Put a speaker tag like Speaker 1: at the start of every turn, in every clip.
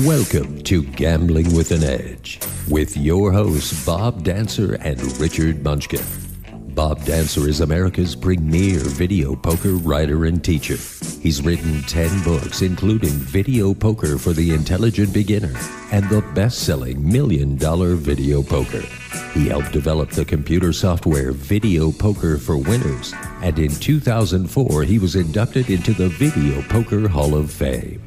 Speaker 1: Welcome to Gambling with an Edge with your hosts Bob Dancer and Richard Munchkin. Bob Dancer is America's premier video poker writer and teacher. He's written 10 books, including Video Poker for the Intelligent Beginner and the best-selling $1 Million Video Poker. He helped develop the computer software Video Poker for Winners, and in 2004 he was inducted into the Video Poker Hall of Fame.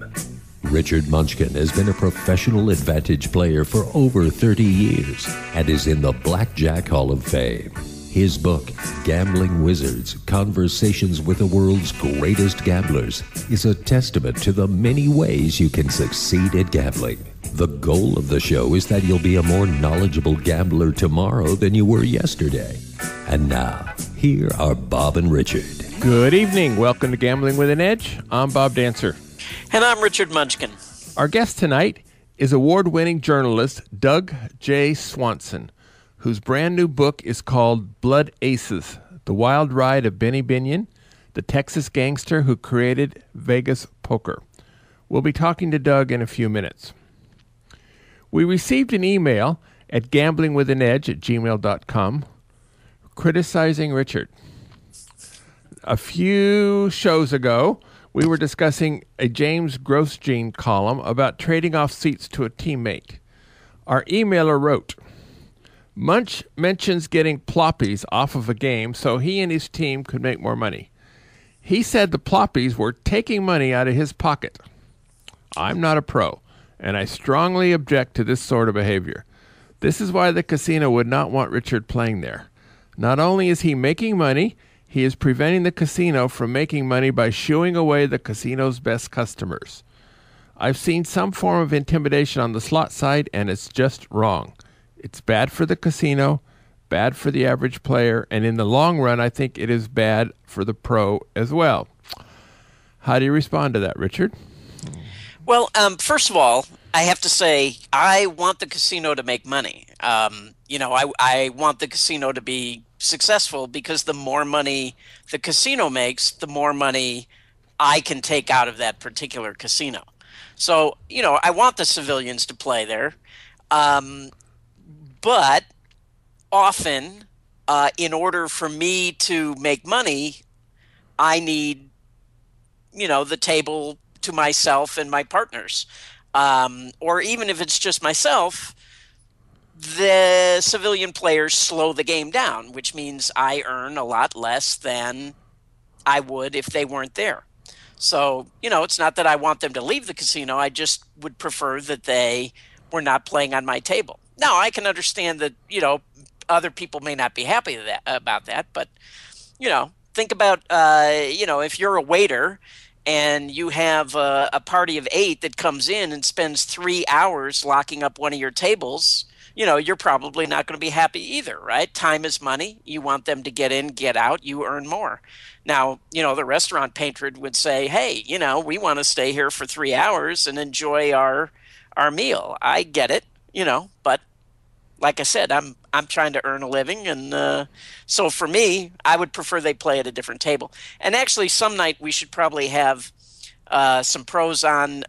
Speaker 1: Richard Munchkin has been a professional advantage player for over 30 years and is in the Blackjack Hall of Fame. His book, Gambling Wizards, Conversations with the World's Greatest Gamblers, is a testament to the many ways you can succeed at gambling. The goal of the show is that you'll be a more knowledgeable gambler tomorrow than you were yesterday. And now, here are Bob and Richard.
Speaker 2: Good evening. Welcome to Gambling with an Edge. I'm Bob Dancer.
Speaker 3: And I'm Richard Munchkin.
Speaker 2: Our guest tonight is award-winning journalist Doug J. Swanson, whose brand new book is called Blood Aces, The Wild Ride of Binion, the Texas gangster who created Vegas poker. We'll be talking to Doug in a few minutes. We received an email at gamblingwithanedge@gmail.com criticizing Richard. A few shows ago, we were discussing a James Grosjean column about trading off seats to a teammate. Our emailer wrote, Munch mentions getting ploppies off of a game so he and his team could make more money. He said the ploppies were taking money out of his pocket. I'm not a pro, and I strongly object to this sort of behavior. This is why the casino would not want Richard playing there. Not only is he making money, he is preventing the casino from making money by shooing away the casino's best customers. I've seen some form of intimidation on the slot side, and it's just wrong. It's bad for the casino, bad for the average player, and in the long run, I think it is bad for the pro as well. How do you respond to that, Richard?
Speaker 3: Well, first of all, I have to say I want the casino to make money. I want the casino to be successful because the more money the casino makes, the more money I can take out of that particular casino. So, I want the civilians to play there. But often, in order for me to make money, I need, the table to myself and my partners. Or even if it's just myself, the civilian players slow the game down, which means I earn a lot less than I would if they weren't there. So, it's not that I want them to leave the casino. I just would prefer that they were not playing on my table. Now, I can understand that, other people may not be happy about that. But, think about, if you're a waiter and you have a party of 8 that comes in and spends 3 hours locking up one of your tables, you're probably not going to be happy either, right? Time is money. You want them to get in, get out. You earn more. Now, the restaurant patron would say, hey, we want to stay here for 3 hours and enjoy our meal. I get it, but like I said, I'm trying to earn a living. And so for me, I would prefer they play at a different table. And actually, some night we should probably have some pros on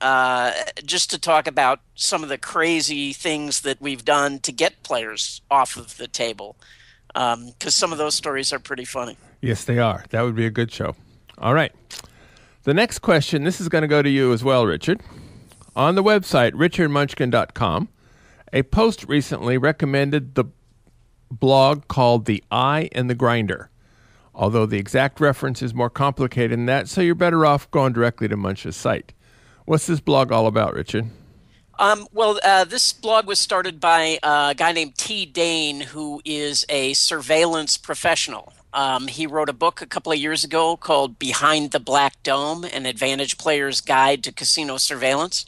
Speaker 3: just to talk about some of the crazy things that we've done to get players off of the table, because some of those stories are pretty funny.
Speaker 2: Yes, they are. That would be a good show. All right. The next question, this is going to go to you as well, Richard. On the website, richardmunchkin.com, a post recently recommended the blog called The Eye and the Grinder, although the exact reference is more complicated than that, so you're better off going directly to Munch's site. What's this blog all about, Richard?
Speaker 3: This blog was started by a guy named T. Dane, who is a surveillance professional. He wrote a book a couple of years ago called Behind the Black Dome, An Advantage Player's Guide to Casino Surveillance,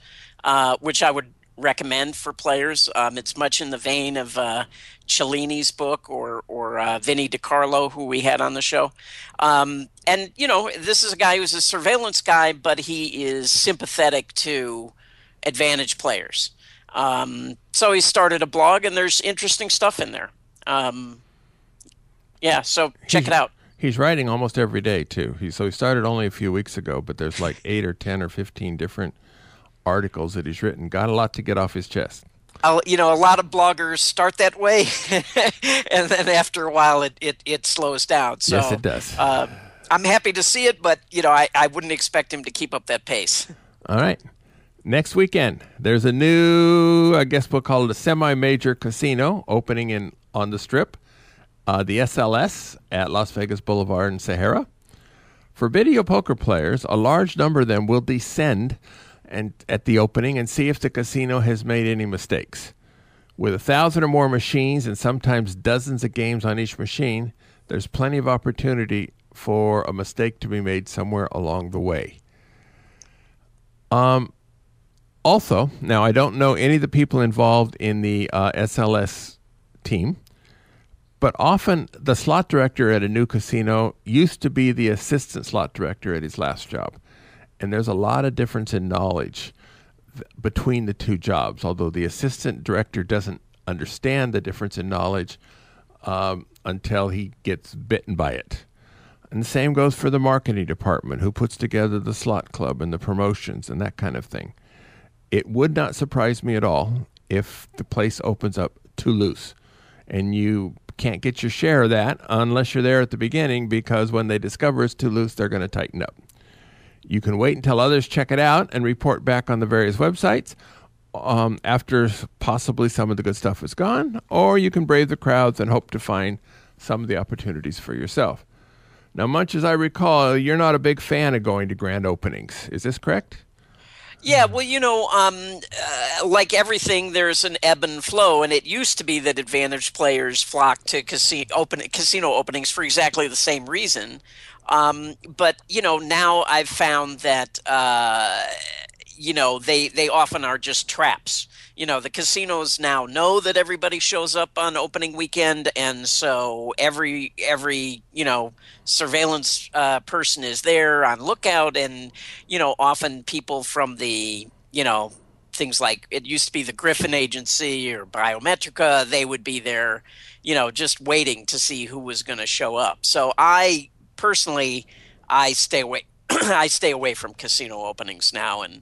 Speaker 3: which I would recommend for players. It's much in the vein of Cellini's book or Vinny DiCarlo, who we had on the show. This is a guy who's a surveillance guy, but he is sympathetic to advantage players. So he started a blog, and there's interesting stuff in there. So check it out.
Speaker 2: He's writing almost every day, too. He started only a few weeks ago, but there's like 8 or 10 or 15 different articles that he's written. Got a lot to get off his chest.
Speaker 3: A lot of bloggers start that way, and then after a while it slows down. So,
Speaker 2: yes, it does.
Speaker 3: I'm happy to see it, but I wouldn't expect him to keep up that pace.
Speaker 2: All right. Next weekend, there's a new, I guess we'll call it a semi-major casino opening on the Strip, the SLS at Las Vegas Boulevard and Sahara. For video poker players, a large number of them will descend at the opening and see if the casino has made any mistakes. With 1,000 or more machines and sometimes dozens of games on each machine, there's plenty of opportunity for a mistake to be made somewhere along the way. Also, now I don't know any of the people involved in the SLS team, but often the slot director at a new casino used to be the assistant slot director at his last job. And there's a lot of difference in knowledge between the two jobs, although the assistant director doesn't understand the difference in knowledge until he gets bitten by it. And the same goes for the marketing department, who puts together the slot club and the promotions and that kind of thing. It would not surprise me at all if the place opens up too loose and you can't get your share of that unless you're there at the beginning, because when they discover it's too loose, they're going to tighten up. You can wait until others check it out and report back on the various websites after possibly some of the good stuff is gone, or you can brave the crowds and hope to find some of the opportunities for yourself. Now, much as I recall, you're not a big fan of going to grand openings. Is this correct?
Speaker 3: Yeah, well, like everything, there's an ebb and flow, and it used to be that advantage players flocked to casino openings for exactly the same reason. But now I've found that they often are just traps. The casinos now know that everybody shows up on opening weekend, and so every surveillance person is there on lookout, and often people from the things like, it used to be the Griffin Agency or Biometrica, they would be there just waiting to see who was going to show up. So I personally stay away I stay away from casino openings now, and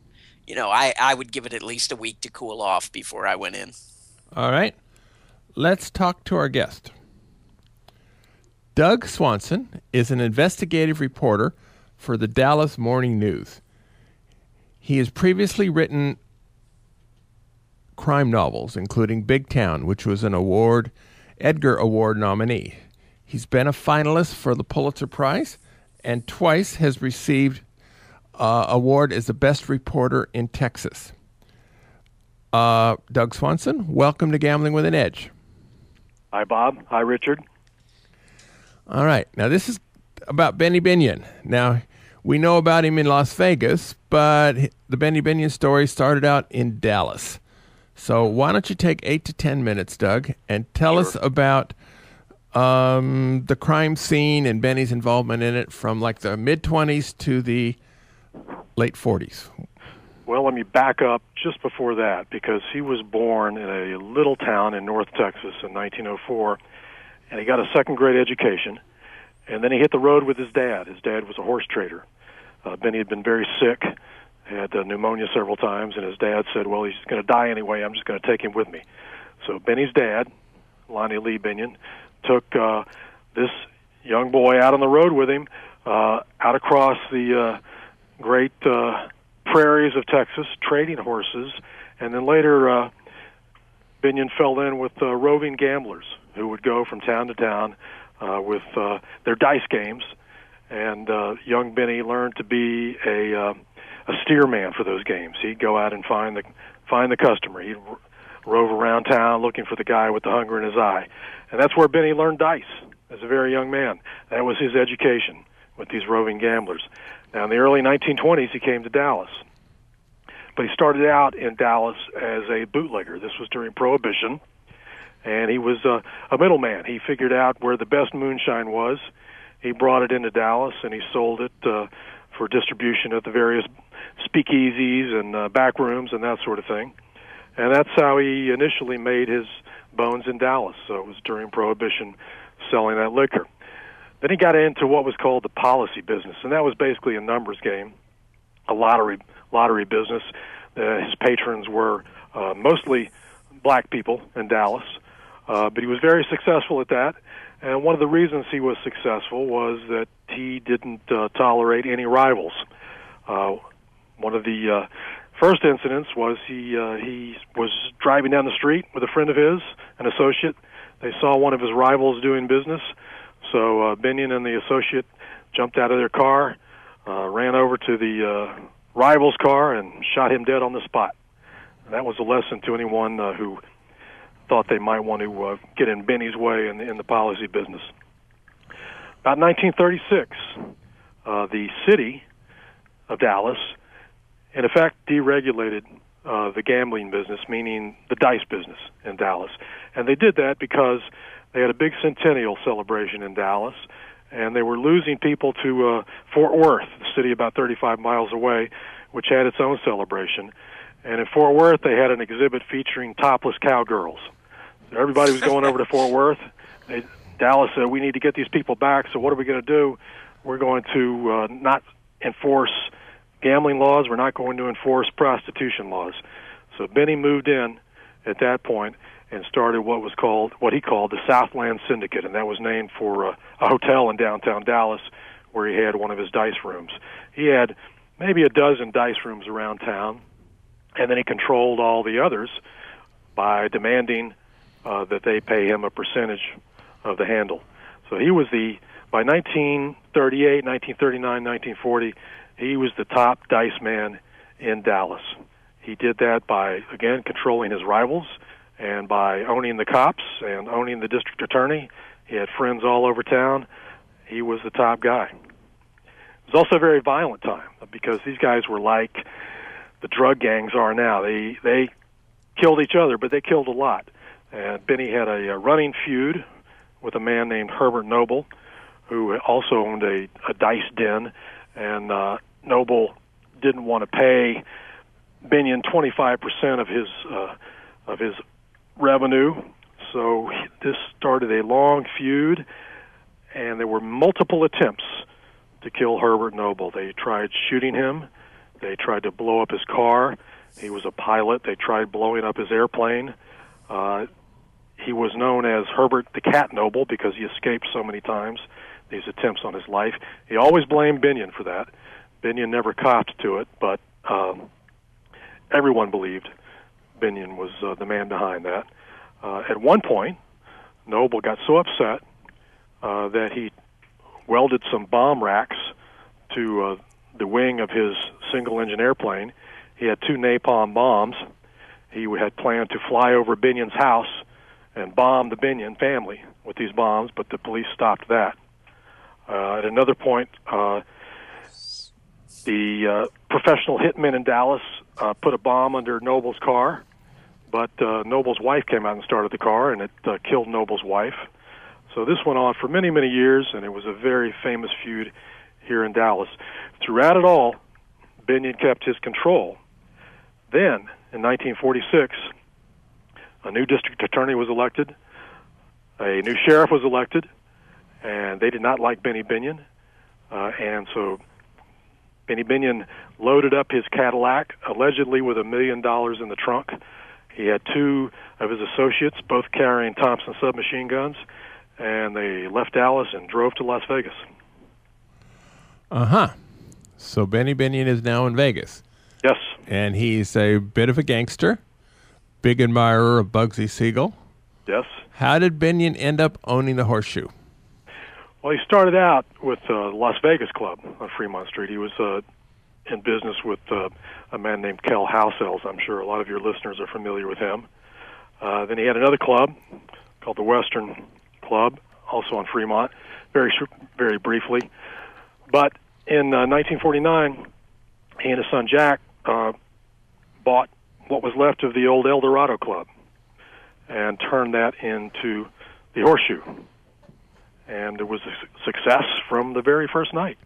Speaker 3: I would give it at least a week to cool off before I went in.
Speaker 2: All right. Let's talk to our guest. Doug Swanson is an investigative reporter for the Dallas Morning News. He has previously written crime novels, including Big Town, which was an Edgar Award nominee. He's been a finalist for the Pulitzer Prize and twice has received award as the best reporter in Texas. Doug Swanson, welcome to Gambling with an Edge.
Speaker 4: Hi, Bob. Hi, Richard.
Speaker 2: All right. Now, this is about Benny Binion. Now, we know about him in Las Vegas, but the Benny Binion story started out in Dallas. So why don't you take 8 to 10 minutes, Doug, and tell us about the crime scene and Benny's involvement in it from like the mid-20s to the late 40s.
Speaker 4: Well, let me back up just before that, because he was born in a little town in North Texas in 1904, and he got a second-grade education, and then he hit the road with his dad. His dad was a horse trader. Benny had been very sick, had pneumonia several times, and his dad said, well, he's going to die anyway, I'm just going to take him with me. So Benny's dad, Lonnie Lee Binion, took this young boy out on the road with him, out across the great prairies of Texas, trading horses, and then later Binion fell in with roving gamblers who would go from town to town with their dice games, and young Benny learned to be a steerman for those games. He'd go out and find the customer. He'd rove around town looking for the guy with the hunger in his eye, and that's where Benny learned dice as a very young man. That was his education with these roving gamblers. Now, in the early 1920s, he came to Dallas. But he started out in Dallas as a bootlegger. This was during Prohibition, and he was a middleman. He figured out where the best moonshine was. He brought it into Dallas, and he sold it for distribution at the various speakeasies and back rooms and that sort of thing. And that's how he initially made his bones in Dallas. So it was during Prohibition, selling that liquor. Then he got into what was called the policy business, and that was basically a numbers game, a lottery business. His patrons were mostly black people in Dallas, but he was very successful at that. And one of the reasons he was successful was that he didn't tolerate any rivals. One of the first incidents was he was driving down the street with a friend of his, an associate. They saw one of his rivals doing business, so Binion and the associate jumped out of their car, ran over to the rival's car, and shot him dead on the spot. And that was a lesson to anyone who thought they might want to get in Benny's way in the policy business. About 1936, the city of Dallas, in effect, deregulated the gambling business, meaning the dice business in Dallas. And they did that because they had a big centennial celebration in Dallas, and they were losing people to Fort Worth, the city about 35 miles away, which had its own celebration. And in Fort Worth, they had an exhibit featuring topless cowgirls. So everybody was going over to Fort Worth. Dallas said, we need to get these people back, so what are we going to do? We're going to not enforce gambling laws. We're not going to enforce prostitution laws. So Benny moved in at that point and started what he called the Southland Syndicate, and that was named for a hotel in downtown Dallas where he had one of his dice rooms. He had maybe a dozen dice rooms around town, and then he controlled all the others by demanding that they pay him a percentage of the handle. So he was by 1938, 1939, 1940, he was the top dice man in Dallas. He did that by, again, controlling his rivals and by owning the cops and owning the district attorney. He had friends all over town. He was the top guy. It was also a very violent time because these guys were like the drug gangs are now. They killed each other, but they killed a lot. And Benny had a running feud with a man named Herbert Noble, who also owned a dice den, and Noble didn't want to pay Binion 25% of his revenue, so this started a long feud, and there were multiple attempts to kill Herbert Noble. They tried shooting him. They tried to blow up his car. He was a pilot. They tried blowing up his airplane. He was known as Herbert the Cat Noble because he escaped so many times, these attempts on his life. He always blamed Binion for that. Binion never copped to it, but everyone believed Binion was the man behind that. At one point, Noble got so upset that he welded some bomb racks to the wing of his single-engine airplane. He had 2 napalm bombs. He had planned to fly over Binion's house and bomb the Binion family with these bombs, but the police stopped that. At another point, the professional hitmen in Dallas put a bomb under Noble's car, but Noble's wife came out and started the car, and it killed Noble's wife. So this went on for many, many years, and it was a very famous feud here in Dallas. Throughout it all, Binion kept his control. Then, in 1946, a new district attorney was elected, a new sheriff was elected, and they did not like Benny Binion. And so Benny Binion loaded up his Cadillac, allegedly with $1 million in the trunk. He had 2 of his associates, both carrying Thompson submachine guns, and they left Dallas and drove to Las Vegas.
Speaker 2: Uh-huh. So Benny Binion is now in Vegas.
Speaker 4: Yes.
Speaker 2: And he's a bit of a gangster, big admirer of Bugsy Siegel.
Speaker 4: Yes.
Speaker 2: How did Binion end up owning the Horseshoe?
Speaker 4: Well, he started out with the Las Vegas Club on Fremont Street. He was in business with a man named Kel Housells. I'm sure a lot of your listeners are familiar with him. Then he had another club called the Western Club, also on Fremont, very briefly. But in 1949, he and his son Jack bought what was left of the old El Dorado Club and turned that into the Horseshoe. And it was a success from the very first night.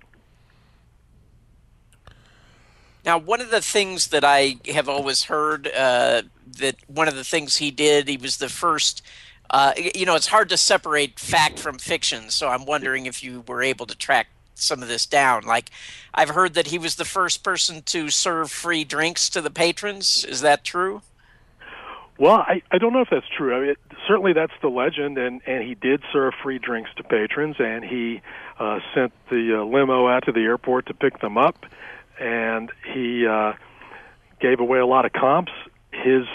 Speaker 3: Now, one of the things that I have always heard, that one of the things he did, he was the first, it's hard to separate fact from fiction, so I'm wondering if you were able to track some of this down. Like, I've heard that he was the first person to serve free drinks to the patrons. Is that true?
Speaker 4: Well, I don't know if that's true. I mean, certainly that's the legend, and he did serve free drinks to patrons, and he sent the limo out to the airport to pick them up, and he gave away a lot of comps. His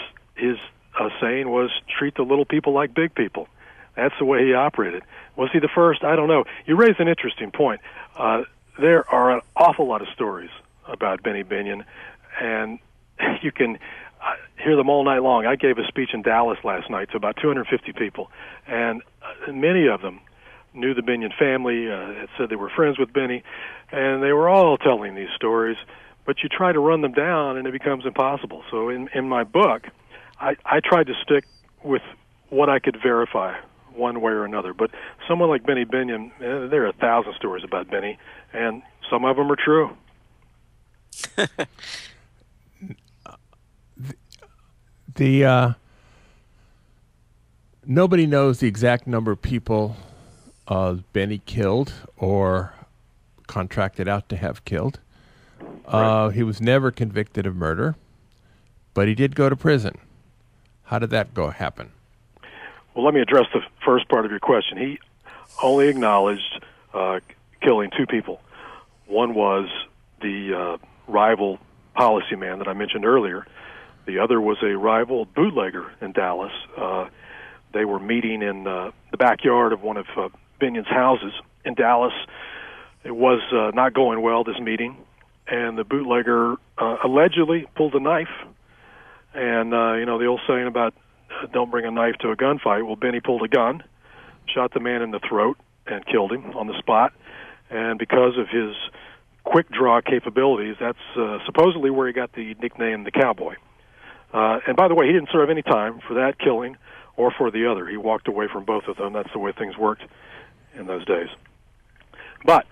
Speaker 4: saying was, treat the little people like big people. That's the way he operated. Was he the first? I don't know. You raised an interesting point. There are an awful lot of stories about Benny Binion, and you can hear them all night long. I gave a speech in Dallas last night to about 250 people, and many of them knew the Binion family, had said they were friends with Benny, and they were all telling these stories, but you try to run them down, and it becomes impossible. So in my book, I tried to stick with what I could verify one way or another. But someone like Benny Binion, there are 1,000 stories about Benny, and some of them are true.
Speaker 2: Nobody knows the exact number of people Benny killed or contracted out to have killed. Right. He was never convicted of murder, but he did go to prison. How did that happen?
Speaker 4: Well, let me address the first part of your question. He only acknowledged killing two people. One was the rival policy man that I mentioned earlier. The other was a rival bootlegger in Dallas. They were meeting in the backyard of one of Binion's houses in Dallas. It was not going well, this meeting, and the bootlegger allegedly pulled a knife. And, the old saying about don't bring a knife to a gunfight. Well, Benny pulled a gun, shot the man in the throat, and killed him on the spot. And because of his quick-draw capabilities, that's supposedly where he got the nickname the Cowboy. And by the way, he didn't serve any time for that killing or for the other. He walked away from both of them. That's the way things worked in those days. But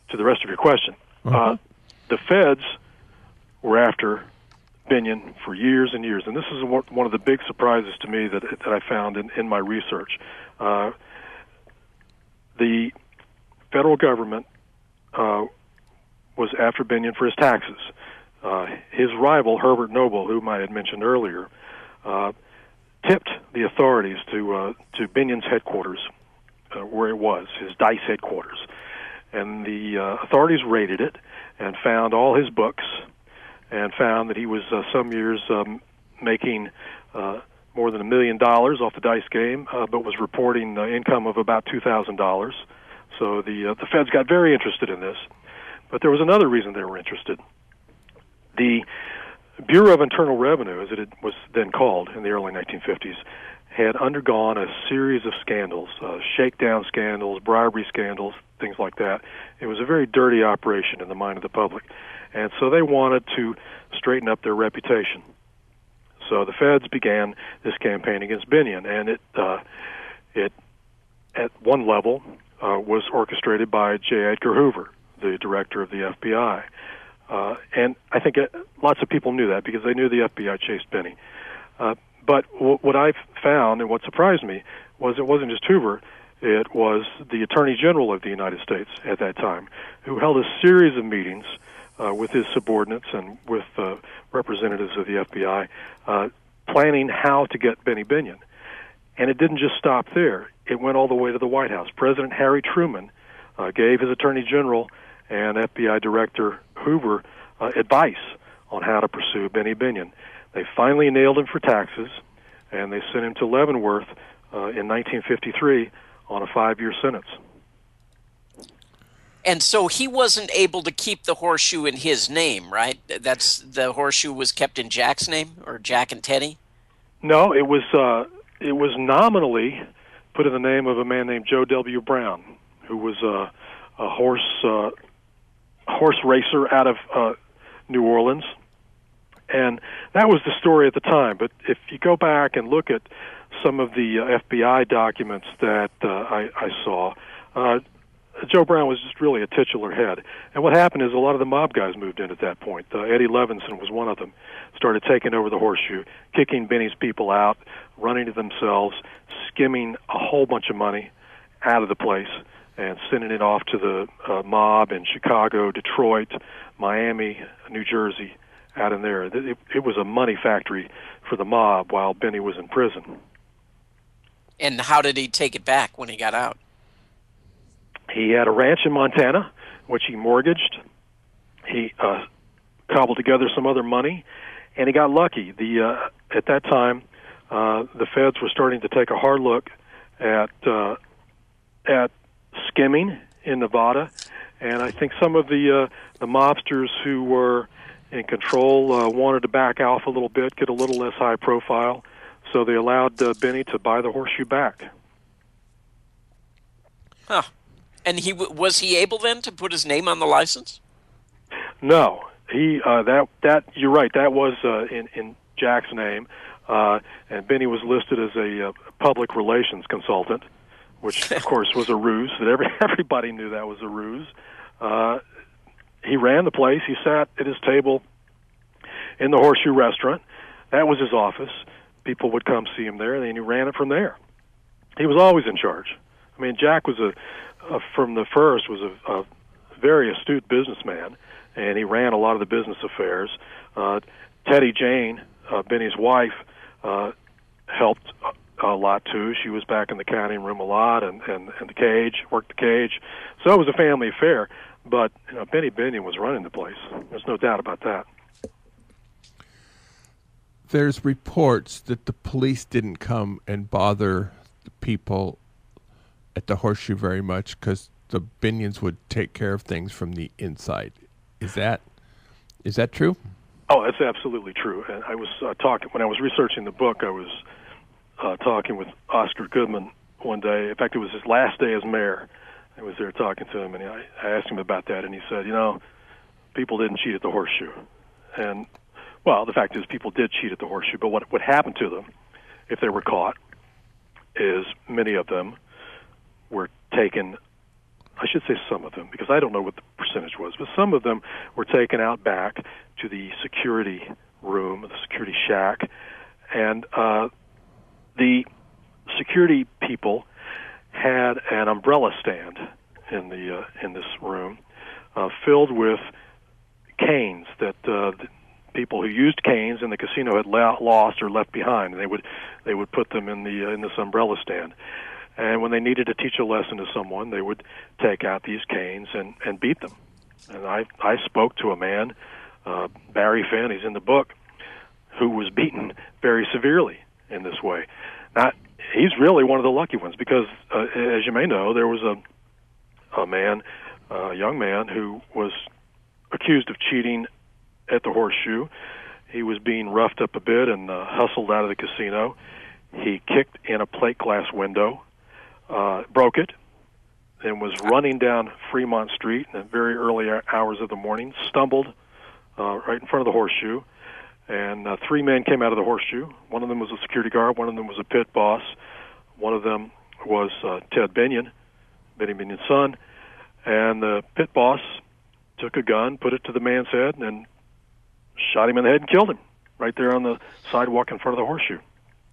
Speaker 4: to the rest of your question, the feds were after Binion for years and years, and this is one of the big surprises to me that I found in my research. The federal government was after Binion for his taxes. His rival, Herbert Noble, whom I had mentioned earlier, tipped the authorities to Binion's headquarters, where it was, his dice headquarters. And the authorities raided it and found all his books and found that he was some years making more than $1 million off the dice game, but was reporting income of about $2,000. So the feds got very interested in this. But there was another reason they were interested. The Bureau of Internal Revenue, as it was then called in the early 1950s, had undergone a series of scandals, shakedown scandals, bribery scandals, things like that. It was a very dirty operation in the mind of the public. And so they wanted to straighten up their reputation. So the feds began this campaign against Binion, and it at one level was orchestrated by J. Edgar Hoover, the director of the FBI. And I think lots of people knew that because they knew the FBI chased Benny. But what I found and what surprised me was it wasn't just Hoover, it was the Attorney General of the United States at that time, who held a series of meetings with his subordinates and with representatives of the FBI, planning how to get Benny Binion. And it didn't just stop there. It went all the way to the White House. President Harry Truman gave his Attorney General and FBI Director Hoover advice on how to pursue Benny Binion. They finally nailed him for taxes, and they sent him to Leavenworth in 1953 on a 5-year sentence.
Speaker 3: And so he wasn't able to keep the horseshoe in his name, right? That's the horseshoe was kept in Jack's name, or Jack and Teddy?
Speaker 4: No, it was nominally put in the name of a man named Joe W. Brown, who was a horse racer out of New Orleans. And that was the story at the time. But if you go back and look at some of the FBI documents that I saw, Joe Brown was just really a titular head. And what happened is a lot of the mob guys moved in at that point. Eddie Levinson was one of them, started taking over the horseshoe, kicking Benny's people out, running to themselves, skimming a whole bunch of money out of the place. and sending it off to the mob in Chicago, Detroit, Miami, New Jersey, out in there. It was a money factory for the mob while Benny was in prison.
Speaker 3: And how did he take it back when he got out?
Speaker 4: He had a ranch in Montana, which he mortgaged. He cobbled together some other money, and he got lucky. At that time, the feds were starting to take a hard look at skimming in Nevada, and I think some of the mobsters who were in control wanted to back off a little bit, get a little less high profile, so they allowed Benny to buy the horseshoe back.
Speaker 3: Huh. And was he able then to put his name on the license?
Speaker 4: No, that you're right. That was in Jack's name, and Benny was listed as a public relations consultant, which of course was a ruse. That everybody knew that was a ruse. He ran the place. He sat at his table in the Horseshoe Restaurant. That was his office. People would come see him there, and he ran it from there. He was always in charge. I mean, Jack was from the first was a very astute businessman, and he ran a lot of the business affairs. Teddy Jane, Benny's wife, helped a lot too. She was back in the counting room a lot, and the cage, worked the cage. So it was a family affair. But Benny Binion was running the place. There's no doubt about that.
Speaker 2: There's reports that the police didn't come and bother the people at the Horseshoe very much because the Binions would take care of things from the inside. Is that true?
Speaker 4: Oh, that's absolutely true. And I was talking when I was researching the book. I was talking with Oscar Goodman one day. In fact, it was his last day as mayor. I was there talking to him, and I asked him about that, and he said, people didn't cheat at the Horseshoe. And, well, the fact is people did cheat at the Horseshoe, but what happened to them, if they were caught, is many of them were taken, I should say some of them, because I don't know what the percentage was, but some of them were taken out back to the security room, the security shack, and the security people had an umbrella stand in this room filled with canes that the people who used canes in the casino had lost or left behind, and they would put them in this umbrella stand. And when they needed to teach a lesson to someone, they would take out these canes and beat them. And I spoke to a man, Barry Finn, he's in the book, who was beaten very severely in this way. Now, he's really one of the lucky ones because, as you may know, there was a young man who was accused of cheating at the Horseshoe. He was being roughed up a bit and hustled out of the casino. He kicked in a plate glass window, broke it, and was running down Fremont Street in the very early hours of the morning, stumbled right in front of the Horseshoe, and 3 men came out of the Horseshoe. One of them was a security guard, one of them was a pit boss, one of them was Ted Binion, Benny Binion's son, and the pit boss took a gun, put it to the man's head, and shot him in the head and killed him right there on the sidewalk in front of the Horseshoe.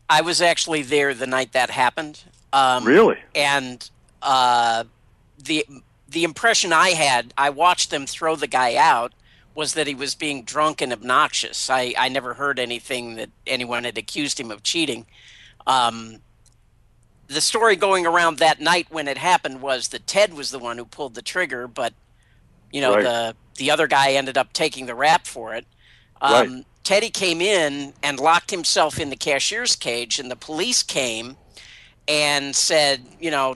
Speaker 3: I was actually there the night that happened.
Speaker 4: Really?
Speaker 3: And the impression I had, I watched them throw the guy out, was that he was being drunk and obnoxious. I never heard anything that anyone had accused him of cheating. The story going around that night when it happened was that Ted was the one who pulled the trigger, but right. the other guy ended up taking the rap for it.
Speaker 4: Right.
Speaker 3: Teddy came in and locked himself in the cashier's cage, and the police came and said,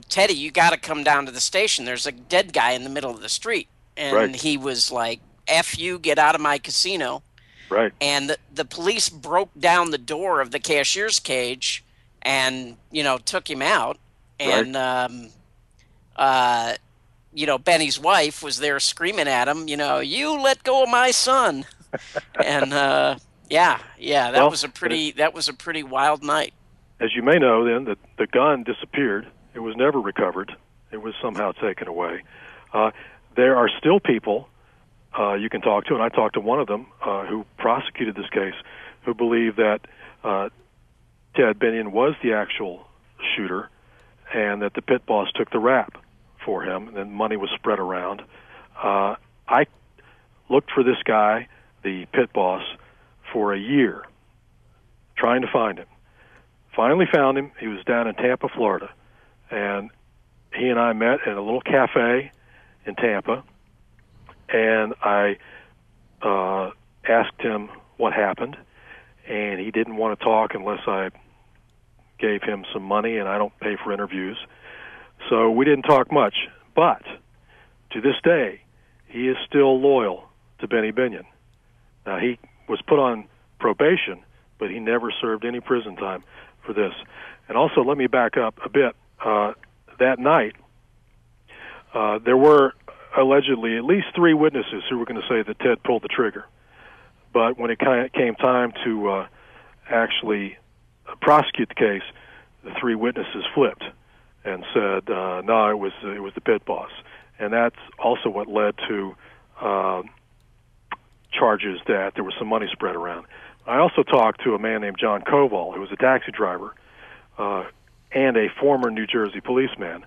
Speaker 3: Teddy, you got to come down to the station. There's a dead guy in the middle of the street. And
Speaker 4: right.
Speaker 3: He was like, F you, get out of my casino.
Speaker 4: Right.
Speaker 3: And the police broke down the door of the cashier's cage and, took him out. And,
Speaker 4: right.
Speaker 3: Benny's wife was there screaming at him, you let go of my son. And, that was a pretty wild night.
Speaker 4: As you may know, then, the gun disappeared. It was never recovered. It was somehow taken away. There are still people you can talk to, and I talked to one of them who prosecuted this case, who believe that Ted Binion was the actual shooter and that the pit boss took the rap for him, and then money was spread around. I looked for this guy, the pit boss, for a year, trying to find him. Finally found him. He was down in Tampa, Florida, and he and I met at a little cafe in Tampa, and I asked him what happened, and he didn't want to talk unless I gave him some money, and I don't pay for interviews. So we didn't talk much, but to this day, he is still loyal to Benny Binion. Now, he was put on probation, but he never served any prison time for this. And also, let me back up a bit. That night, there were allegedly at least 3 witnesses who were going to say that Ted pulled the trigger. But when it came time to actually prosecute the case, the 3 witnesses flipped and said, no, it was the pit boss. And that's also what led to charges that there was some money spread around. I also talked to a man named John Koval, who was a taxi driver and a former New Jersey policeman,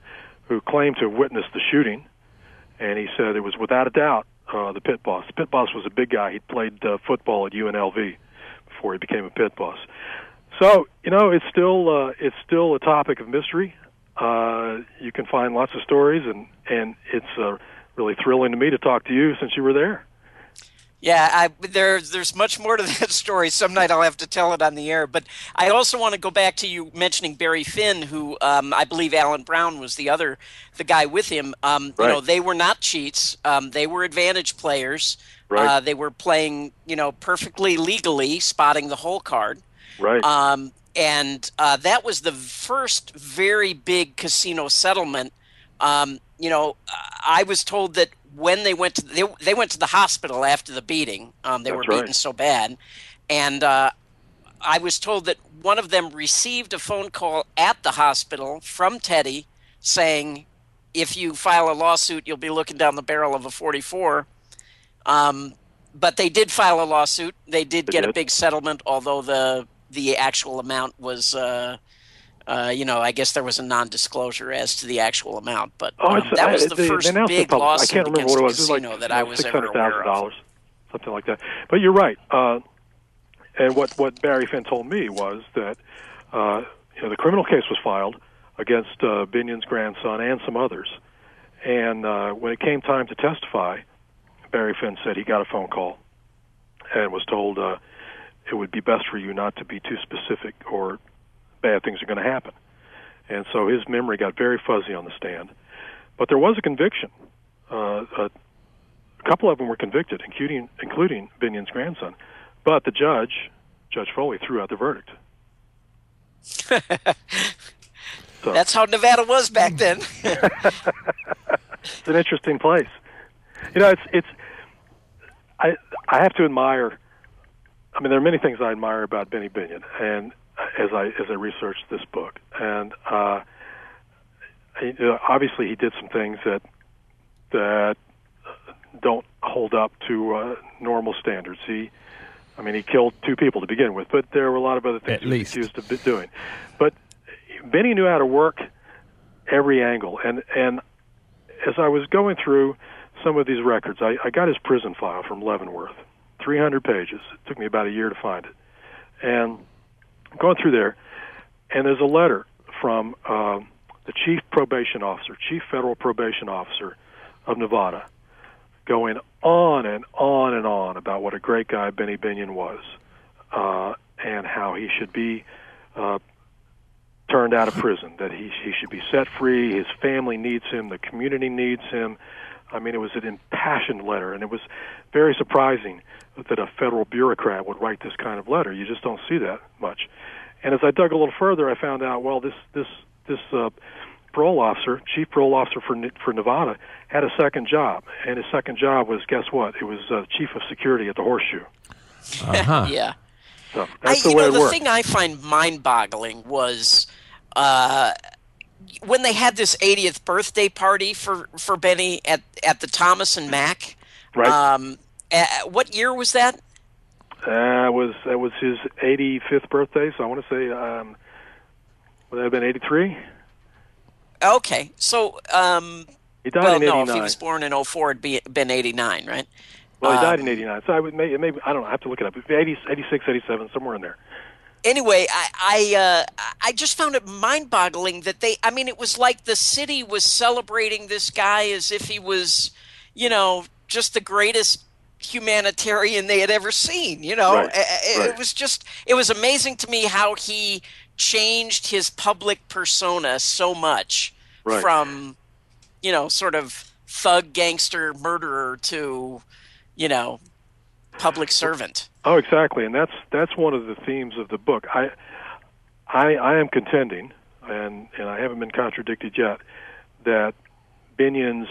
Speaker 4: who claimed to have witnessed the shooting, and he said it was without a doubt the pit boss. The pit boss was a big guy. He played football at UNLV before he became a pit boss. So, it's still a topic of mystery. You can find lots of stories, and it's really thrilling to me to talk to you since you were there.
Speaker 3: Yeah, there's much more to that story. Some night I'll have to tell it on the air. But I also want to go back to you mentioning Barry Finn, who I believe Alan Brown was the guy with him.
Speaker 4: Right.
Speaker 3: They were not cheats. They were advantage players.
Speaker 4: Right.
Speaker 3: They were playing, perfectly legally, spotting the hole card.
Speaker 4: Right.
Speaker 3: And that was the first very big casino settlement. I was told that when they went to the hospital after the beating, they were beaten so bad, and I was told that one of them received a phone call at the hospital from Teddy saying, "If you file a lawsuit, you'll be looking down the barrel of a 44." But they did file a lawsuit. They did get a big settlement, although the actual amount was. I guess there was a non-disclosure as to the actual amount, but that was the first big lawsuit against a casino that I was ever aware of.
Speaker 4: Something like that. But you're right. And what Barry Finn told me was that the criminal case was filed against Binion's grandson and some others. And when it came time to testify, Barry Finn said he got a phone call and was told it would be best for you not to be too specific or bad things are going to happen. And so his memory got very fuzzy on the stand. But there was a conviction. A couple of them were convicted, including Binion's grandson. But the Judge Foley, threw out the verdict. So,
Speaker 3: that's how Nevada was back then.
Speaker 4: It's an interesting place. I have to admire. I mean, there are many things I admire about Benny Binion, and as I researched this book, and obviously he did some things that don't hold up to normal standards. He killed 2 people to begin with, but there were a lot of other things he was accused of doing. But Benny knew how to work every angle, and as I was going through some of these records, I got his prison file from Leavenworth, 300 pages. It took me about a year to find it, and going through there, and there's a letter from the chief federal probation officer of Nevada, going on and on and on about what a great guy Benny Binion was, and how he should be turned out of prison, that he should be set free, his family needs him, the community needs him. I mean, it was an impassioned letter, and it was very surprising that a federal bureaucrat would write this kind of letter. You just don't see that much. And as I dug a little further, I found out, well, this parole officer, chief parole officer for Nevada, had a second job, and his second job was, guess what? It was chief of security at the Horseshoe.
Speaker 2: Uh-huh.
Speaker 3: Yeah.
Speaker 4: So that's the way it worked.
Speaker 3: The thing I find mind-boggling was when they had this 80th birthday party for Benny at the Thomas and Mack.
Speaker 4: Right.
Speaker 3: What year was that?
Speaker 4: That was his 85th birthday, so I want to say, would that have been 83?
Speaker 3: Okay, so
Speaker 4: He died
Speaker 3: Well,
Speaker 4: in
Speaker 3: no,
Speaker 4: 89.
Speaker 3: if he was born in 04, it'd been 89, right?
Speaker 4: Well, he died in 89. So maybe I don't know. I have to look it up. 86, 87, somewhere in there.
Speaker 3: Anyway, I just found it mind-boggling that I mean, it was like the city was celebrating this guy as if he was, just the greatest humanitarian they had ever seen.
Speaker 4: Right.
Speaker 3: It was amazing to me how he changed his public persona so much from, sort of thug, gangster, murderer to, public servant.
Speaker 4: Oh, exactly, and that's one of the themes of the book. I am contending, and I haven't been contradicted yet, that Binion's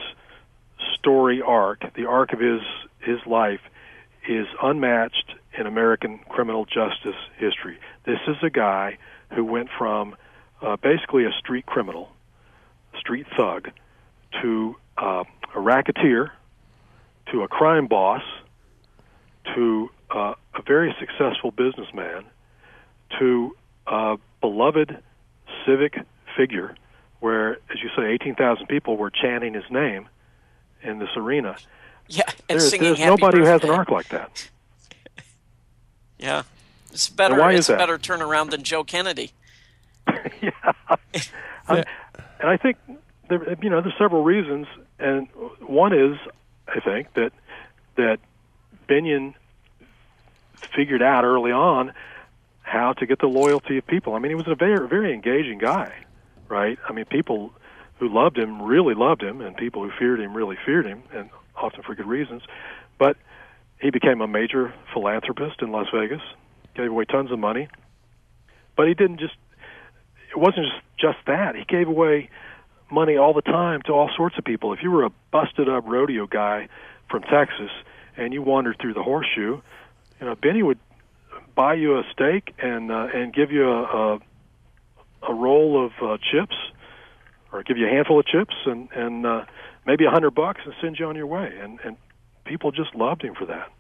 Speaker 4: story arc, the arc of his life, is unmatched in American criminal justice history. This is a guy who went from basically a street criminal, street thug, to a racketeer, to a crime boss, to a very successful businessman, to a beloved civic figure where, as you say, 18,000 people were chanting his name in this arena.
Speaker 3: Yeah, and
Speaker 4: there's
Speaker 3: singing Happy
Speaker 4: nobody
Speaker 3: Birthday.
Speaker 4: who has an arc like that.
Speaker 3: Yeah. It's better. It's a better turnaround than Joe Kennedy.
Speaker 4: And I think there's several reasons, and one is, I think, that Binion figured out early on how to get the loyalty of people. I mean, he was a very, very engaging guy, right? I mean, people who loved him really loved him, and people who feared him really feared him, and often for good reasons. But he became a major philanthropist in Las Vegas, gave away tons of money. But he didn't just, it wasn't just that. He gave away money all the time to all sorts of people. If you were a busted-up rodeo guy from Texas and you wandered through the Horseshoe, Benny would buy you a steak and give you a roll of chips, or give you a handful of chips and maybe $100 and send you on your way. And people just loved him for that.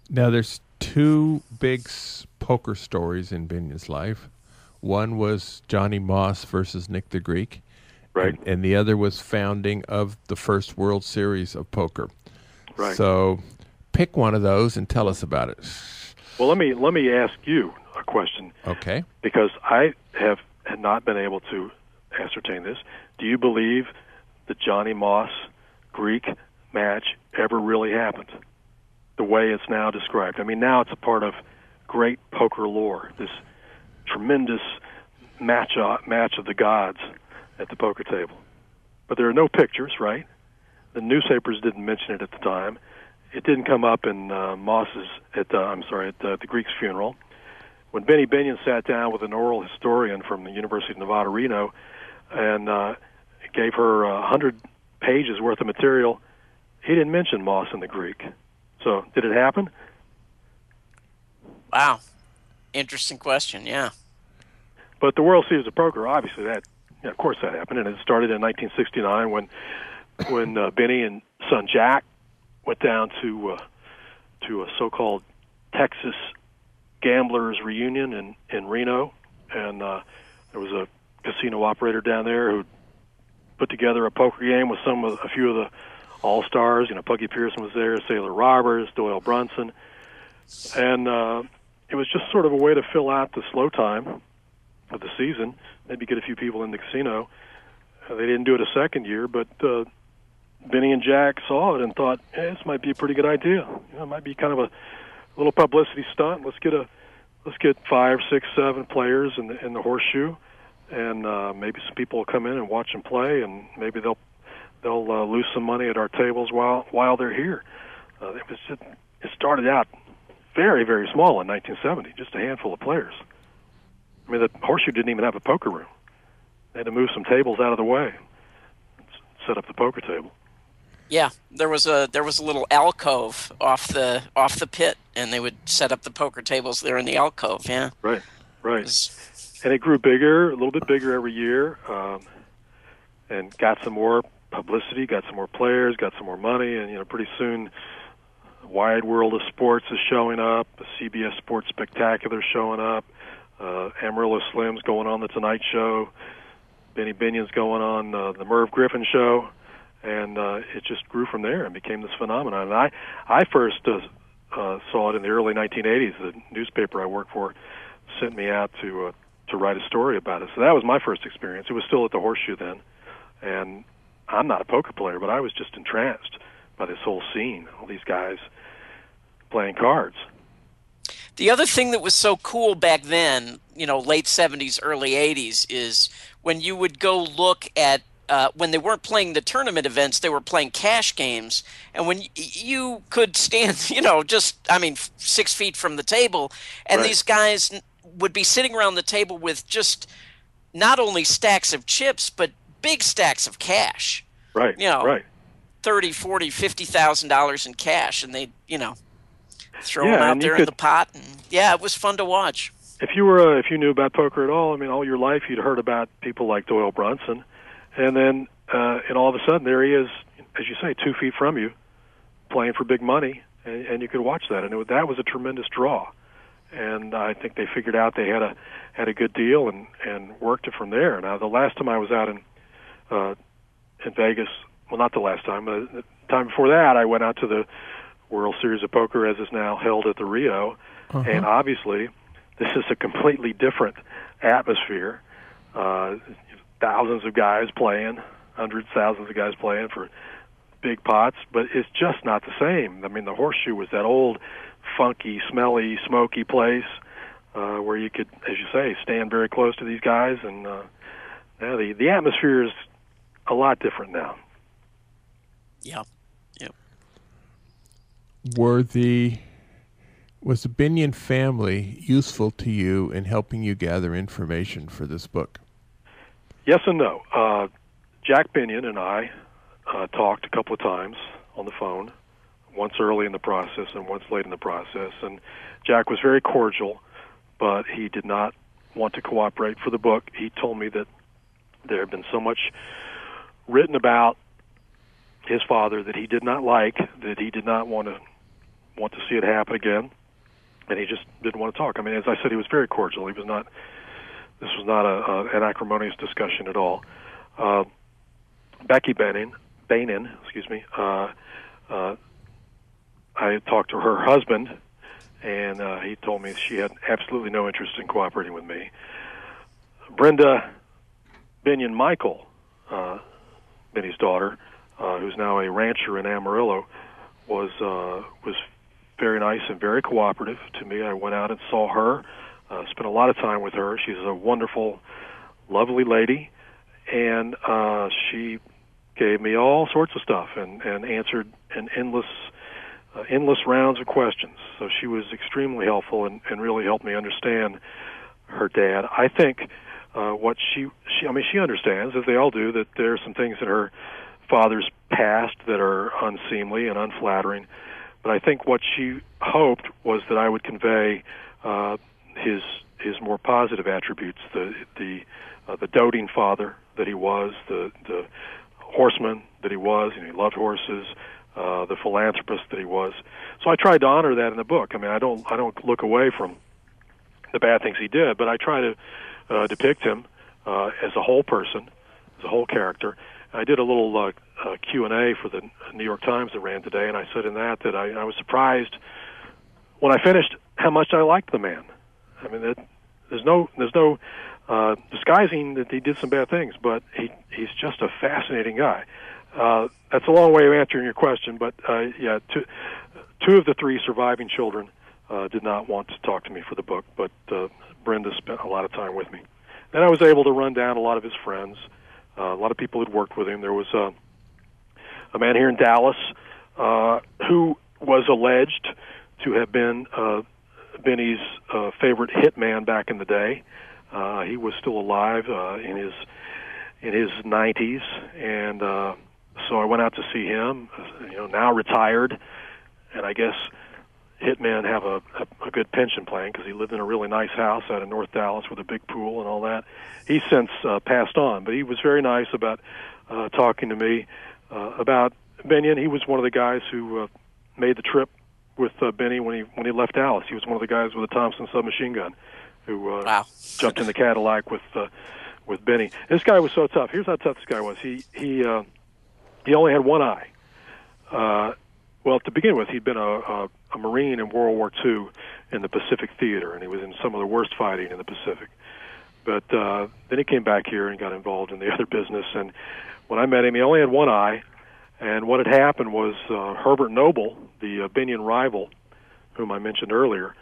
Speaker 2: Now, there's two big poker stories in Binion's life. One was Johnny Moss versus Nick the Greek.
Speaker 4: Right.
Speaker 2: And the other was founding of the first World Series of poker.
Speaker 4: Right.
Speaker 2: So pick one of those and tell us about it.
Speaker 4: Well, let me ask you a question.
Speaker 2: Okay.
Speaker 4: Because I had not been able to ascertain this. Do you believe the Johnny Moss Greek match ever really happened, the way it's now described? I mean, now it's a part of great poker lore, this tremendous match of the gods at the poker table. But there are no pictures, right? The newspapers didn't mention it at the time. It didn't come up in at the Greek's funeral. When Benny Binion sat down with an oral historian from the University of Nevada, Reno, and gave her 100 pages worth of material, he didn't mention Moss and the Greek. So, did it happen?
Speaker 3: Wow. Interesting question, yeah.
Speaker 4: But the World Series of Poker, obviously, of course that happened, and it started in 1969 when Benny and son Jack went down to a so-called Texas gamblers reunion in Reno, and there was a casino operator down there who put together a poker game with a few of the all-stars. Puggy Pearson was there, Sailor Roberts, Doyle Brunson, and it was just sort of a way to fill out the slow time of the season, maybe get a few people in the casino. They didn't do it a second year, but Benny and Jack saw it and thought, hey, this might be a pretty good idea. It might be kind of a little publicity stunt. Let's get 5, 6, 7 players in the Horseshoe, and maybe some people will come in and watch them play, and maybe they'll lose some money at our tables while they're here. It started out very, very small in 1970, just a handful of players. I mean, the Horseshoe didn't even have a poker room. They had to move some tables out of the way, set up the poker table.
Speaker 3: Yeah, there was a little alcove off the pit, and they would set up the poker tables there in the alcove. Yeah,
Speaker 4: right. And it grew bigger, a little bit bigger every year, and got some more publicity, got some more players, got some more money, and pretty soon, Wide World of Sports is showing up, the CBS Sports Spectacular is showing up, Amarillo Slim's going on the Tonight Show. Benny Binion's going on the Merv Griffin show, and it just grew from there and became this phenomenon. And I first saw it in the early 1980s. The newspaper I worked for sent me out to write a story about it. So that was my first experience. It was still at the Horseshoe then, and I'm not a poker player, but I was just entranced by this whole scene, all these guys playing cards.
Speaker 3: The other thing that was so cool back then, late 70s, early 80s, is when you would go look at, when they weren't playing the tournament events, they were playing cash games. And when you could stand, 6 feet from the table, and
Speaker 4: Right.
Speaker 3: these guys would be sitting around the table with just not only stacks of chips, but big stacks of cash.
Speaker 4: Right, right.
Speaker 3: $30,000, $40,000, $50,000 in cash, and they, throw them
Speaker 4: Yeah,
Speaker 3: out
Speaker 4: and
Speaker 3: there in the pot. And, yeah, it was fun to watch.
Speaker 4: If you knew about poker at all, all your life you'd heard about people like Doyle Brunson, and then and all of a sudden there he is, as you say, 2 feet from you, playing for big money, and you could watch that, and that was a tremendous draw. And I think they figured out they had a good deal and worked it from there. Now, the last time I was out in Vegas, well, not the last time, but the time before that, I went out to the World Series of Poker, as is now held at the Rio, and obviously this is a completely different atmosphere. Thousands of guys playing, hundreds, thousands of guys playing for big pots, but it's just not the same. The Horseshoe was that old, funky, smelly, smoky place where you could, as you say, stand very close to these guys, and now the atmosphere is a lot different now.
Speaker 3: Yeah. Yep.
Speaker 2: Was the Binion family useful to you in helping you gather information for this book?
Speaker 4: Yes and no. Jack Binion and I talked a couple of times on the phone, once early in the process and once late in the process. And Jack was very cordial, but he did not want to cooperate for the book. He told me that there had been so much written about his father that he did not like, that he did not want to see it happen again, and he just didn't want to talk. As I said, he was very cordial. This was not an acrimonious discussion at all. Becky Binion, I talked to her husband, and he told me she had absolutely no interest in cooperating with me. Brenda Binion Michael, Benny's daughter, who's now a rancher in Amarillo, was very nice and very cooperative to me. I went out and saw her, spent a lot of time with her. She's a wonderful, lovely lady, and she gave me all sorts of stuff and answered an endless rounds of questions. So she was extremely helpful and really helped me understand her dad. I think what she understands, as they all do, that there are some things in her father's past that are unseemly and unflattering. But I think what she hoped was that I would convey his more positive attributes, the doting father that he was, the horseman that he was, and he loved horses, the philanthropist that he was. So I tried to honor that in the book. I don't look away from the bad things he did, but I try to depict him as a whole person, as a whole character. I did a little Q&A for the New York Times that ran today, and I said in that I was surprised when I finished how much I liked the man. There's no disguising that he did some bad things, but he's just a fascinating guy. That's a long way of answering your question, but two of the three surviving children did not want to talk to me for the book, but Brenda spent a lot of time with me. And I was able to run down a lot of his friends. A lot of people had worked with him. There was a man here in Dallas who was alleged to have been Benny's favorite hitman back in the day. He was still alive in his 90s, and so I went out to see him. Now retired, and I guess hitmen have a good pension plan because he lived in a really nice house out in North Dallas with a big pool and all that. He's since passed on, but he was very nice about talking to me about Binion. He was one of the guys who made the trip with Benny when he left Dallas. He was one of the guys with a Thompson submachine gun who jumped in the Cadillac with with Benny. This guy was so tough. Here's how tough this guy was. He only had one eye. Well, to begin with, he'd been a Marine in World War II in the Pacific Theater, and he was in some of the worst fighting in the Pacific. But then he came back here and got involved in the other business. And when I met him, he only had one eye. And what had happened was Herbert Noble, the Binion rival, whom I mentioned earlier,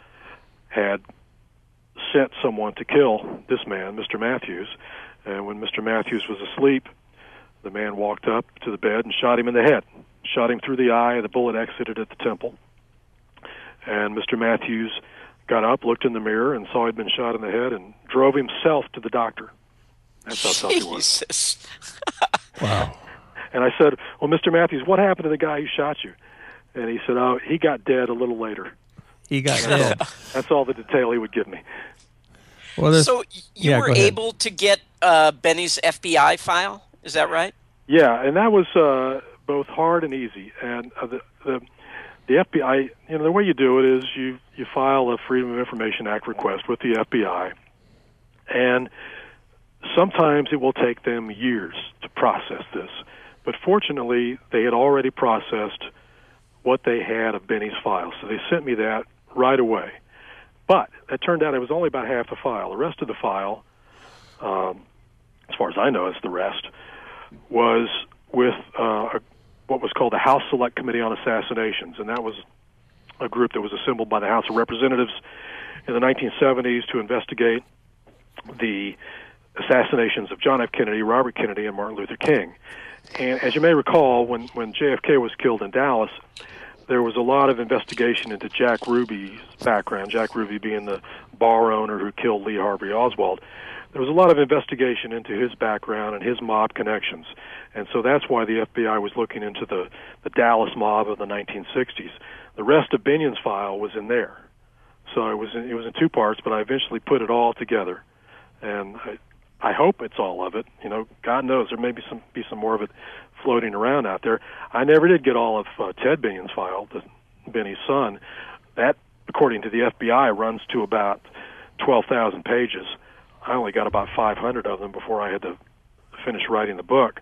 Speaker 4: had sent someone to kill this man, Mr. Matthews. And when Mr. Matthews was asleep, the man walked up to the bed and shot him in the head, shot him through the eye. The bullet exited at the temple. And Mr. Matthews got up, looked in the mirror, and saw he'd been shot in the head and drove himself to the doctor. That's how tough he was.
Speaker 2: Wow.
Speaker 4: And I said, well, Mr. Matthews, what happened to the guy who shot you? And he said, oh, he got dead a little later.
Speaker 2: He got dead.
Speaker 4: That's all the detail he would give me.
Speaker 2: Well,
Speaker 3: so you were able to get Benny's FBI file? Is that right?
Speaker 4: Yeah, and that was both hard and easy. And the FBI, the way you do it is you file a Freedom of Information Act request with the FBI, and sometimes it will take them years to process this. But fortunately, they had already processed what they had of Benny's file, so they sent me that right away. But it turned out it was only about half the file. The rest of the file, as far as I know, is the rest, was with what was called the House Select Committee on Assassinations, and that was a group that was assembled by the House of Representatives in the 1970s to investigate the assassinations of John F. Kennedy, Robert Kennedy, and Martin Luther King. And as you may recall, when JFK was killed in Dallas, there was a lot of investigation into Jack Ruby's background, Jack Ruby being the bar owner who killed Lee Harvey Oswald. There was a lot of investigation into his background and his mob connections. And so that's why the FBI was looking into the Dallas mob of the 1960s. The rest of Binion's file was in there. So it was in two parts, but I eventually put it all together. And I hope it's all of it. God knows there may be some more of it floating around out there. I never did get all of Ted Binion's file, Benny's son. That, according to the FBI, runs to about 12,000 pages. I only got about 500 of them before I had to finish writing the book.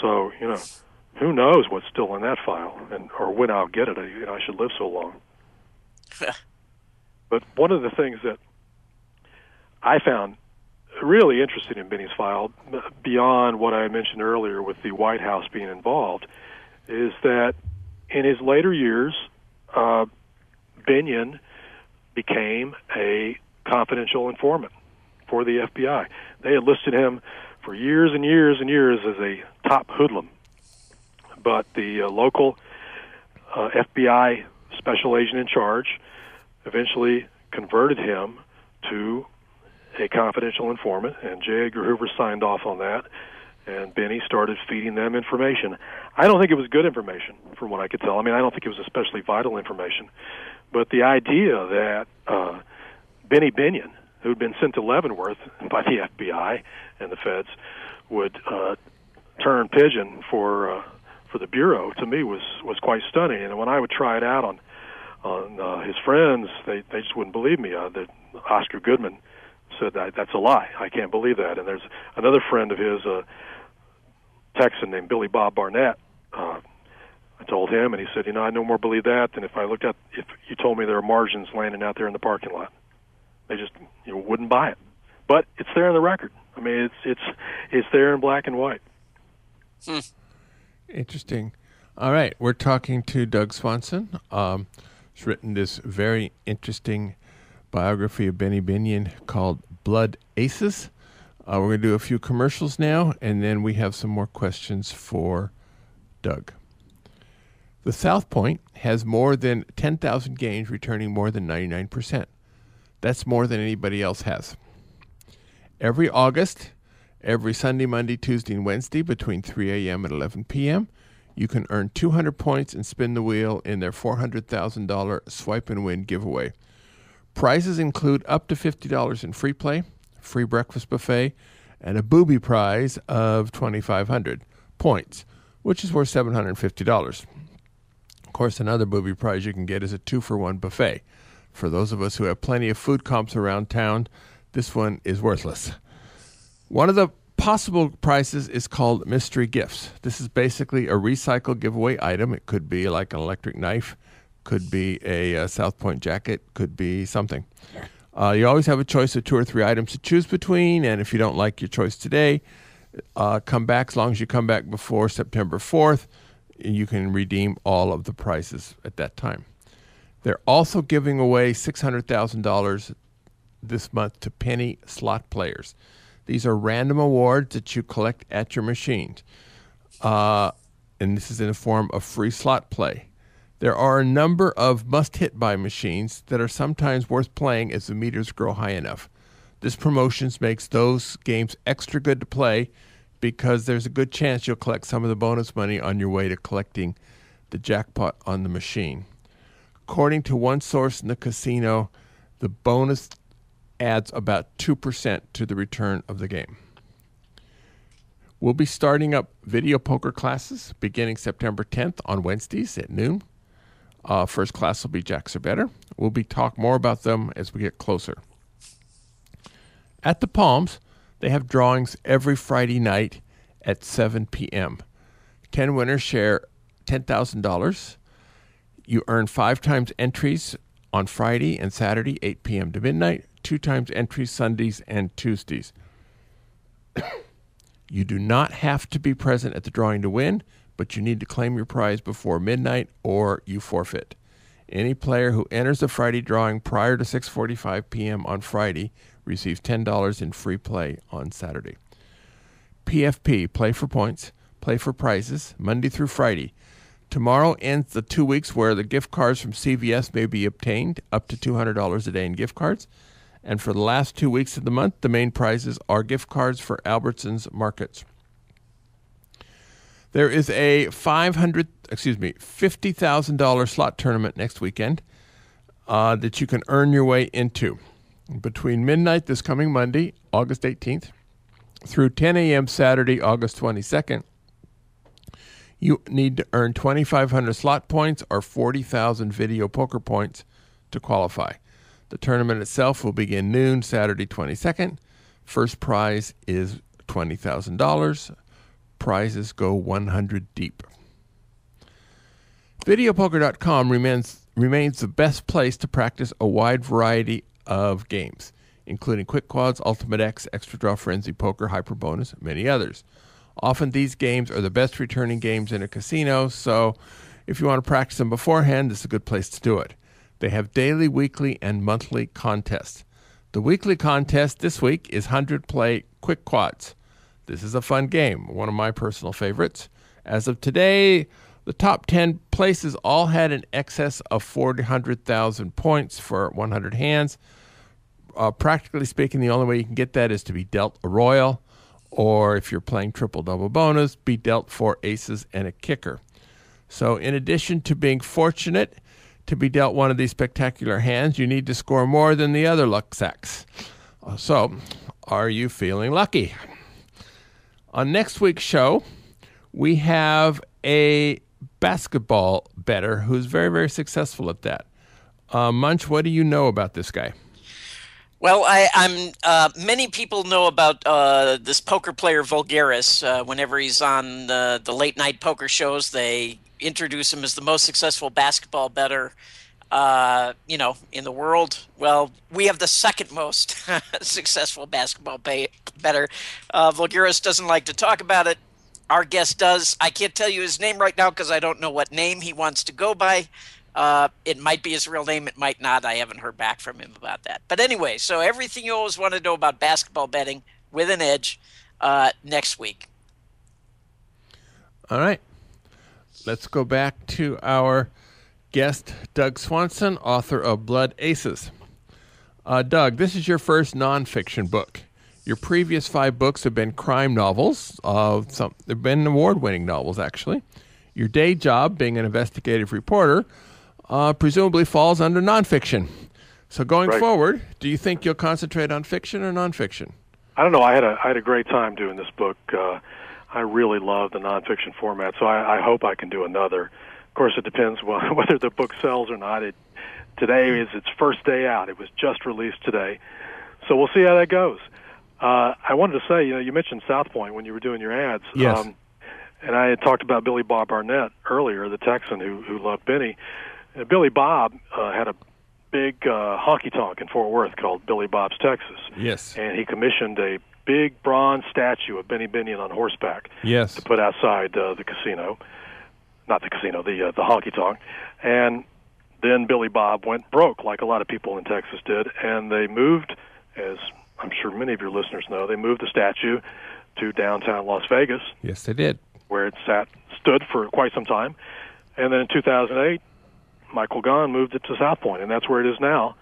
Speaker 4: So, who knows what's still in that file or when I'll get it. I should live so long. But one of the things that I found really interesting in Benny's file, beyond what I mentioned earlier with the White House being involved, is that in his later years, Binion became a confidential informant for the FBI. They had listed him for years and years and years as a top hoodlum. But the local FBI special agent in charge eventually converted him to a confidential informant, and J. Edgar Hoover signed off on that, and Benny started feeding them information. I don't think it was good information, from what I could tell. I don't think it was especially vital information. But the idea that Benny Binion, who had been sent to Leavenworth by the FBI and the feds, would turn pigeon for the Bureau, to me was quite stunning. And when I would try it out on his friends, they just wouldn't believe me. Oscar Goodman said that's a lie. I can't believe that. And there's another friend of his, a Texan named Billy Bob Barnett. I told him, and he said, I no more believe that than if you told me there are margins landing out there in the parking lot. They just wouldn't buy it. But it's there in the record. It's there in black and white.
Speaker 2: Interesting. All right, we're talking to Doug Swanson. He's written this very interesting biography of Benny Binion called Blood Aces. We're going to do a few commercials now, and then we have some more questions for Doug. The South Point has more than 10,000 games, returning more than 99%. That's more than anybody else has. Every August, every Sunday, Monday, Tuesday, and Wednesday between 3 a.m. and 11 p.m., you can earn 200 points and spin the wheel in their $400,000 Swipe and Win giveaway. Prizes include up to $50 in free play, free breakfast buffet, and a booby prize of 2,500 points, which is worth $750. Of course, another booby prize you can get is a 2-for-1 buffet. For those of us who have plenty of food comps around town, this one is worthless. One of the possible prizes is called mystery gifts. This is basically a recycled giveaway item. It could be like an electric knife, could be a South Point jacket, could be something. You always have a choice of 2 or 3 items to choose between, and if you don't like your choice today, come back. As long as you come back before September 4th, you can redeem all of the prizes at that time. They're also giving away $600,000 this month to penny slot players. These are random awards that you collect at your machines. And this is in the form of free slot play. There are a number of must-hit-by machines that are sometimes worth playing as the meters grow high enough. This promotion makes those games extra good to play because there's a good chance you'll collect some of the bonus money on your way to collecting the jackpot on the machine. According to one source in the casino, the bonus adds about 2% to the return of the game. We'll be starting up video poker classes beginning September 10th on Wednesdays at noon. First class will be Jacks Are Better. We'll be talk more about them as we get closer. At the Palms, they have drawings every Friday night at 7 p.m. 10 winners share $10,000. You earn 5 times entries on Friday and Saturday, 8 p.m. to midnight, 2 times entries Sundays and Tuesdays. You do not have to be present at the drawing to win, but you need to claim your prize before midnight or you forfeit. Any player who enters the Friday drawing prior to 6:45 p.m. on Friday receives $10 in free play on Saturday. PFP, play for points, play for prizes, Monday through Friday. Tomorrow ends the 2 weeks where the gift cards from CVS may be obtained, up to $200 a day in gift cards. And for the last 2 weeks of the month, the main prizes are gift cards for Albertsons Markets. There is a $50,000 slot tournament next weekend that you can earn your way into. Between midnight this coming Monday, August 18th, through 10 a.m. Saturday, August 22nd, you need to earn 2,500 slot points or 40,000 video poker points to qualify. The tournament itself will begin noon Saturday 22nd. First prize is $20,000. Prizes go 100 deep. Videopoker.com remains the best place to practice a wide variety of games, including Quick Quads, Ultimate X, Extra Draw, Frenzy Poker, Hyper Bonus, and many others. Often these games are the best returning games in a casino, so if you want to practice them beforehand, this is a good place to do it. They have daily, weekly, and monthly contests. The weekly contest this week is 100 Play Quick Quads. This is a fun game, one of my personal favorites. As of today, the top 10 places all had an excess of 400,000 points for 100 hands. Practically speaking, the only way you can get that is to be dealt a royal, or if you're playing triple-double bonus, be dealt 4 aces and a kicker. So in addition to being fortunate to be dealt one of these spectacular hands, you need to score more than the other luck sacks. So, are you feeling lucky? On next week's show, we have a basketball bettor who's very, very successful at that. Munch, what do you know about this guy?
Speaker 3: Well, many people know about this poker player Vulgaris. Whenever he's on the late night poker shows, they introduce him as the most successful basketball bettor, in the world. Well, we have the second most successful basketball bettor. Vulgaris doesn't like to talk about it. Our guest does. I can't tell you his name right now because I don't know what name he wants to go by. It might be his real name. It might not. I haven't heard back from him about that. But anyway, so everything you always want to know about basketball betting with an edge next week.
Speaker 2: All right. Let's go back to our guest, Doug Swanson, author of Blood Aces. Doug, this is your first nonfiction book. Your previous 5 books have been crime novels. They've been award-winning novels, actually. Your day job, being an investigative reporter, presumably falls under nonfiction. So going forward, do you think you'll concentrate on fiction or nonfiction?
Speaker 4: I don't know. I had a great time doing this book. I really love the nonfiction format, so I hope I can do another. Of course, it depends whether the book sells or not. Today is its first day out. It was just released today, so we'll see how that goes. I wanted to say, you mentioned South Point when you were doing your ads.
Speaker 2: Yes.
Speaker 4: And I had talked about Billy Bob Barnett earlier, the Texan who loved Benny. Billy Bob had a big honky-tonk in Fort Worth called Billy Bob's Texas.
Speaker 2: Yes.
Speaker 4: And he commissioned a big bronze statue of Benny Binion on horseback.
Speaker 2: Yes.
Speaker 4: To put outside the casino. Not the casino, the honky-tonk. And then Billy Bob went broke, like a lot of people in Texas did, and they moved, as I'm sure many of your listeners know, they moved the statue to downtown Las Vegas.
Speaker 2: Yes, they did.
Speaker 4: Where it stood for quite some time. And then in 2008, Michael Gahn moved it to South Point, and that's where it is now,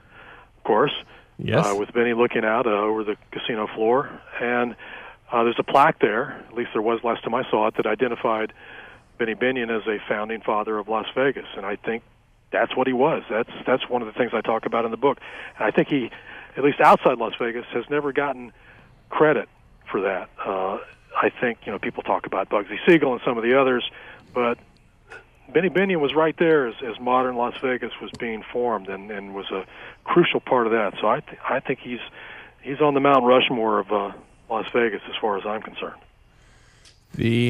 Speaker 4: of course.
Speaker 2: Yes.
Speaker 4: With Benny looking out over the casino floor. And there's a plaque there, at least there was last time I saw it, that identified Benny Binion as a founding father of Las Vegas. And I think that's what he was. That's one of the things I talk about in the book. And I think he, at least outside Las Vegas, has never gotten credit for that. I think, people talk about Bugsy Siegel and some of the others, but Benny Binion was right there as modern Las Vegas was being formed and was a crucial part of that. So I think he's on the Mount Rushmore of Las Vegas as far as I'm concerned.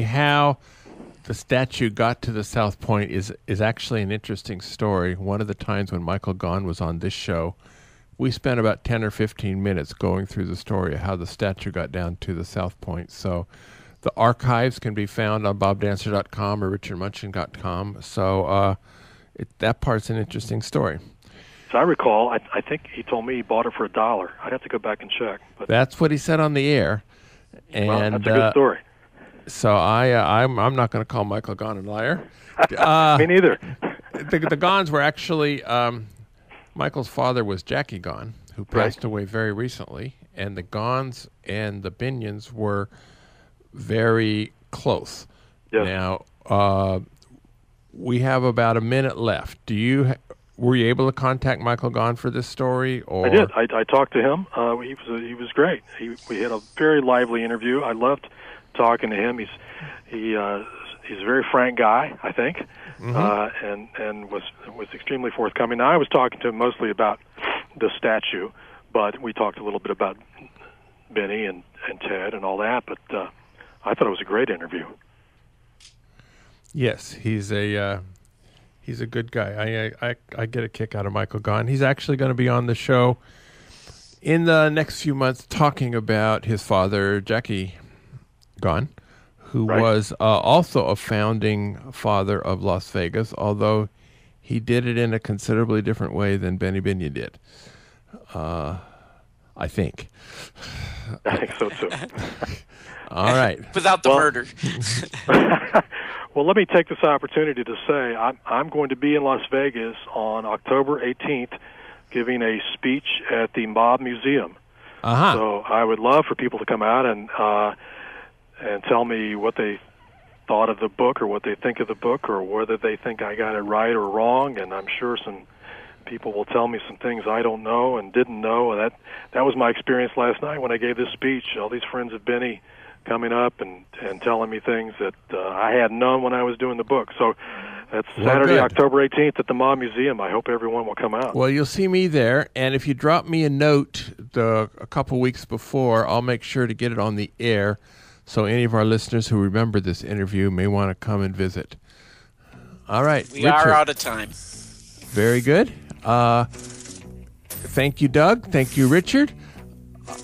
Speaker 2: How the statue got to the South Point is actually an interesting story. One of the times when Michael Gahn was on this show, we spent about 10 or 15 minutes going through the story of how the statue got down to the South Point. So the archives can be found on bobdancer.com or richardmunchkin.com. So that part's an interesting story.
Speaker 4: So I recall, I think he told me he bought it for $1. I'd have to go back and check. But
Speaker 2: that's what he said on the air. And
Speaker 4: well, that's a good story.
Speaker 2: So I'm not going to call Michael Gahn a liar.
Speaker 4: Me neither.
Speaker 2: The Gahns were actually... Michael's father was Jackie Gahn, who passed away very recently, and the Gahns and the Binions were very close.
Speaker 4: Yes.
Speaker 2: Now, we have about a minute left. Were you able to contact Michael Gahn for this story? Or?
Speaker 4: I did. I talked to him. He was great. We had a very lively interview. I loved talking to him. He's a very frank guy, I think. Mm-hmm. And was extremely forthcoming. Now, I was talking to him mostly about the statue, but we talked a little bit about Benny and Ted and all that. But I thought it was a great interview.
Speaker 2: Yes, he's a good guy. I get a kick out of Michael Gahn. He's actually going to be on the show in the next few months talking about his father, Jackie Gahn, who was also a founding father of Las Vegas, although he did it in a considerably different way than Benny Binion did. I think.
Speaker 4: I think so, too.
Speaker 2: All right.
Speaker 3: Without the murder.
Speaker 4: Well, let me take this opportunity to say I'm going to be in Las Vegas on October 18th giving a speech at the Mob Museum.
Speaker 2: Uh-huh.
Speaker 4: So I would love for people to come out and tell me what they thought of the book or what they think of the book or whether they think I got it right or wrong. And I'm sure some people will tell me some things I don't know and didn't know. And that was my experience last night when I gave this speech. All these friends of Benny coming up and telling me things that I hadn't known when I was doing the book. So that's Saturday, October 18th at the Mob Museum. I hope everyone will come out.
Speaker 2: Well, you'll see me there. And if you drop me a note a couple weeks before, I'll make sure to get it on the air. So any of our listeners who remember this interview may want to come and visit. All right.
Speaker 3: We are out of time.
Speaker 2: Very good. Thank you, Doug. Thank you, Richard.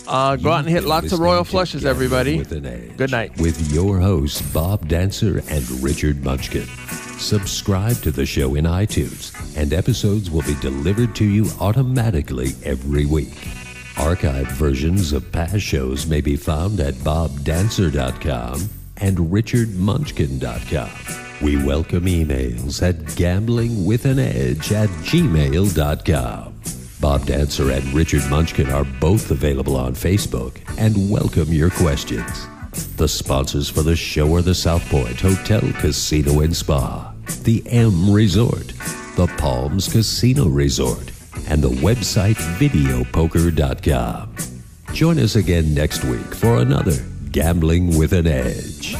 Speaker 2: Go out and hit lots of royal flushes, everybody. Good night.
Speaker 1: With your hosts, Bob Dancer and Richard Munchkin. Subscribe to the show in iTunes, and episodes will be delivered to you automatically every week. Archived versions of past shows may be found at bobdancer.com and richardmunchkin.com. We welcome emails at gamblingwithanedge@gmail.com. Bob Dancer and Richard Munchkin are both available on Facebook and welcome your questions. The sponsors for the show are the South Point Hotel, Casino and Spa, the M Resort, the Palms Casino Resort, and the website videopoker.com. Join us again next week for another Gambling with an Edge.